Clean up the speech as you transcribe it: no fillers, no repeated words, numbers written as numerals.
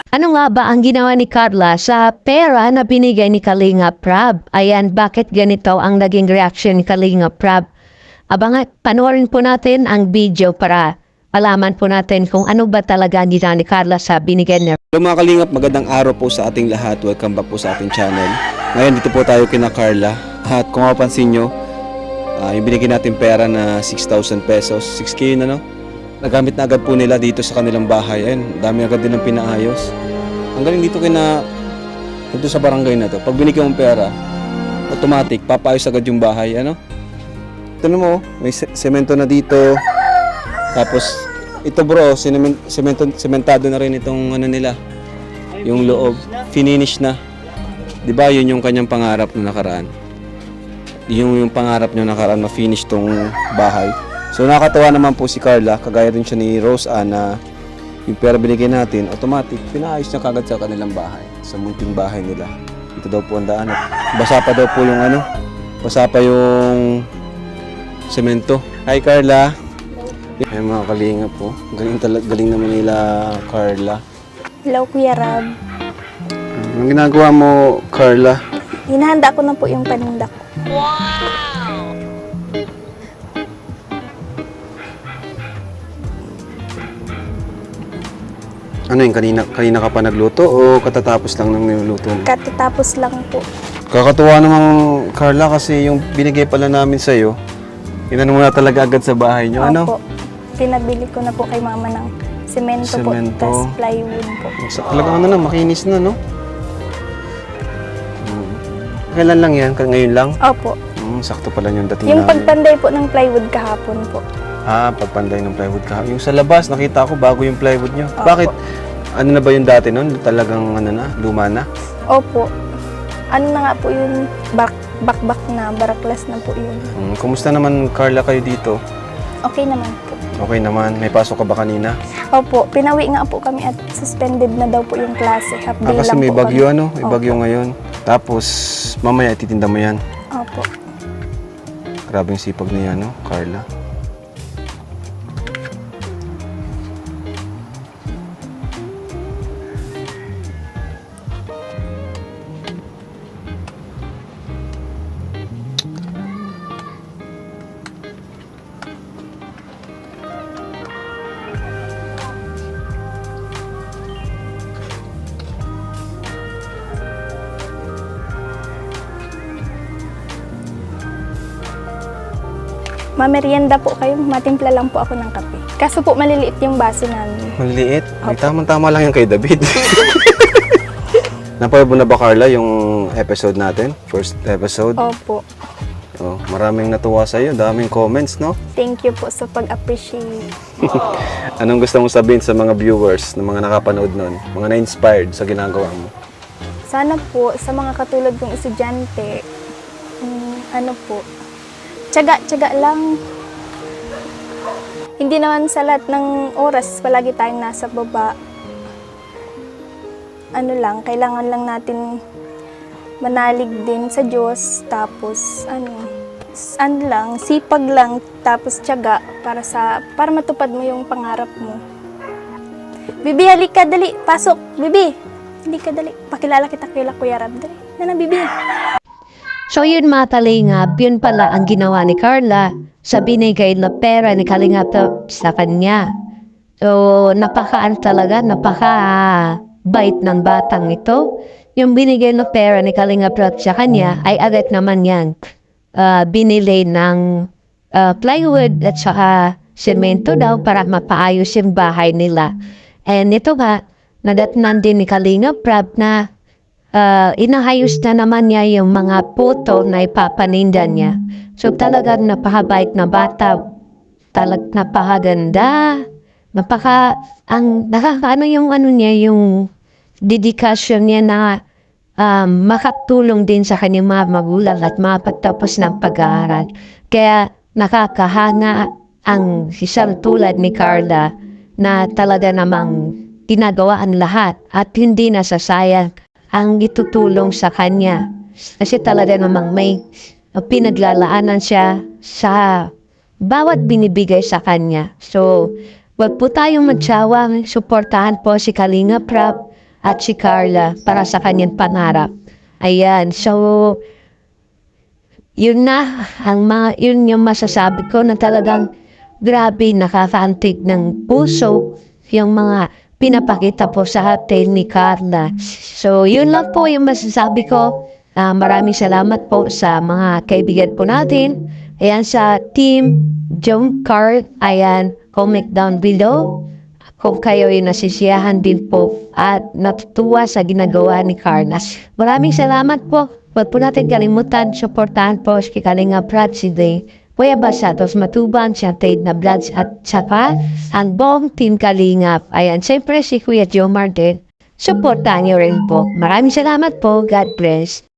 Ano nga ba ang ginawa ni Carla sa pera na binigay ni Kalinga Prab? Ayan, bakit ganito ang naging reaction ni Kalinga Prab? Abangan, panoorin po natin ang video para alaman po natin kung ano ba talaga ang ginawa ni Carla sa binigay niya. Hello mga kalingap, magandang araw po sa ating lahat. Welcome back po sa ating channel. Ngayon dito po tayo kina Carla. At kung mapansin nyo, yung binigyan natin pera na 6,000 pesos, 6K yun ano? Nagamit na agad po nila dito sa kanilang bahay. Ayun, dami agad din ang pinaayos. Ang galing dito dito sa barangay na to. Pag binigyan mong pera, automatic, papaayos agad yung bahay. Ano? Ito mo, may semento na dito. Tapos, ito bro, sementado na rin itong ano nila. Yung loob, finish na. 'Di ba? Yun yung kanyang pangarap na nakaraan. Yung pangarap niya nakaraan ma-finish tong bahay. So nakakatawa naman po si Carla, kagaya rin siya ni Rose Ann na yung pera binigay natin, automatic pinaayos niya kagad sa kanilang bahay, sa munting bahay nila. Ito daw po ang daan. Basa pa daw po yung ano, basa pa yung semento. Hi Carla. Ay mga kalinga po. Galing naman nila Carla. Hello, Kuya Rab. Anong ginagawa mo, Carla? Hinahanda ko na po yung paninda ko. Ano yun, kanina ka pa nagluto o katatapos lang ng niluluto mo? Katatapos lang po. Kakatuwa naman, Carla, kasi yung binigay pala namin sa'yo, inano mo na talaga agad sa bahay nyo, ano? Opo. Pinabili ko na po kay mama ng semento po, Semento. tas plywood po. Talagang ano na, makinis na, no? Kailan lang yan? Ngayon lang? Opo. Sakto pala yung dating Yung namin. pagpanday po ng plywood kahapon po. Pagpanday ng plywood ka. Yung sa labas, nakita ko bago yung plywood nyo. Opo. Bakit? Ano na ba yung dati nun? Talagang ano na, luma na? Opo. Ano na nga po yung bakbak na, baraklas na po yun. Kumusta naman, Carla, kayo dito? Okay naman po. Okay naman. May pasok ka ba kanina? Opo, pinawi nga po kami at suspended na daw po yung klase. Half day Kasi lang may po bagyo, kami. ano? May Opo. bagyo ngayon. Tapos, mamaya ititinda mo yan. Opo. Grabe yung sipag niya, no, Carla? Mamerienda po kayo, matimpla lang po ako ng kape. Kaso po maliliit yung baso namin. Maliliit. Ay, Opo. tamang-tama lang yan kay David. Napanood mo na ba, Carla, yung episode natin? First episode? Opo. Oh, maraming natuwa sa'yo. Daming comments, no? Thank you po sa pag-appreciate. Anong gusto mong sabihin sa mga viewers, na mga nakapanood nun? Mga na-inspired sa ginagawa mo? Sana po sa mga katulad kong estudyante, ano po, tiyaga lang. Hindi naman sa lahat ng oras palagi tayong nasa baba. Ano lang, kailangan lang natin manalig din sa Diyos, tapos lang, sipag lang, tapos tiyaga para matupad mo yung pangarap mo. Bibi, halika, dali, pasok, Bibi. Halika, dali, pakilala kita kay Kuya Rab, dali. Na, Bibi. So yun mga kalingap, yun pala ang ginawa ni Carla sa binigay na pera ni Kalinga Prab sa kanya. So napaka bait ng batang ito. Yung binigay na pera ni Kalinga Prab sa kanya ay agad naman yan binili ng plywood at saka semento daw para mapaayos yung bahay nila. And ito nga, nadatnan din ni Kalinga Prab na inahayos na naman niya yung mga puto na ipapaninda niya. So talagang napakabait na bata. Napakaganda. Nakakaano yung ano niya, yung dedikasyon niya na makatulong din sa kanyang mga magulang at mapagtapos ng pag-aaral. Kaya nakakahanga ang isang tulad ni Carla na talaga namang ginagawa ang lahat at hindi nasasayang ang itutulong sa kanya. Kasi talaga namang may pinaglalaanan siya sa bawat binibigay sa kanya. So, wag po tayong magsawa, suportahan po si Kalinga Prab at si Carla para sa kanyang pangarap. Ayan, so yun na yun yung masasabi ko na talagang grabe, nakakaantig ng puso yung mga pinapakita po sa atin ni Carla. So yun lang po yung masasabi ko. Maraming salamat po sa mga kaibigan po natin. Ayan, sa team Jump Card, ayan, comment down below kung kayo ay nasisiyahan din po at natutuwa sa ginagawa ni Carla. Maraming salamat po. Huwag po natin kalimutan, supportahan po si Kalinga Brad si Day. Kuya Basatos Matubang, siya Tate na Brads at saka ang buong team Kalingap. Ayan, siyempre si Kuya Jomar din. Supportahan niyo rin po. Maraming salamat po. God bless.